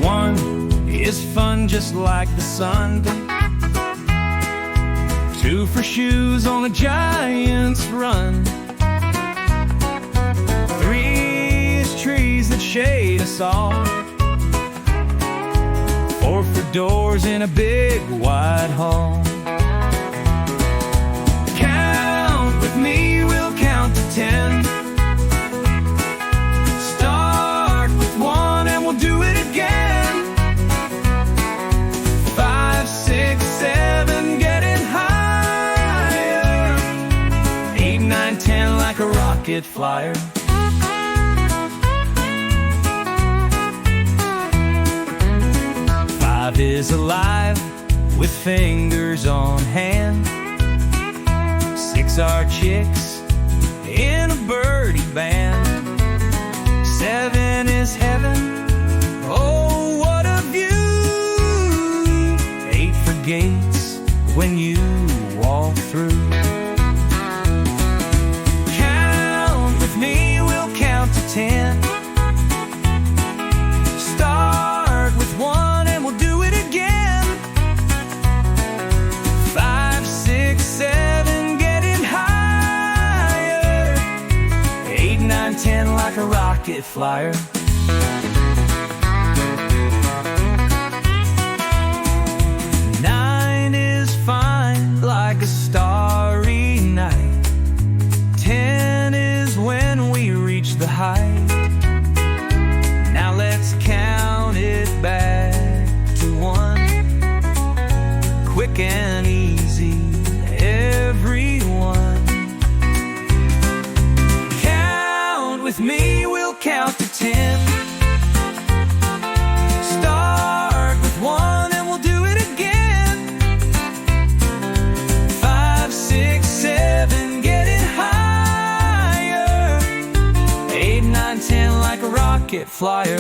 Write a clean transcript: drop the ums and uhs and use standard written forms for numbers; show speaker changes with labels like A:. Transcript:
A: One is fun just like the sun. Two for shoes on a giant's run. Three is trees that shade us all. Four for doors in a big wide hall. Count with me, we'll count to 10. Start with one and we'll do it again. 5, 6, 7, getting higher. 8, 9, 10, like a rocket flyer. 5 is alive with fingers on hand. 6 are chicks in a birdie band. 7 is heaven, oh what a view. 8 for gates when you walk through. Count with me, we'll count to 10. Start with one and we'll do it again. 5, 6, 7, getting higher. 8, 9, 10, like a rocket flyer. 9 is fine like a starry night. 10 is when we reach the height. Now let's count it back to 1. Quick and easy, everyone. Count with me, we'll count to 10. Start with 1 and we'll do it again. 5, 6, 7, getting higher. 8, 9, 10, like a rocket flyer.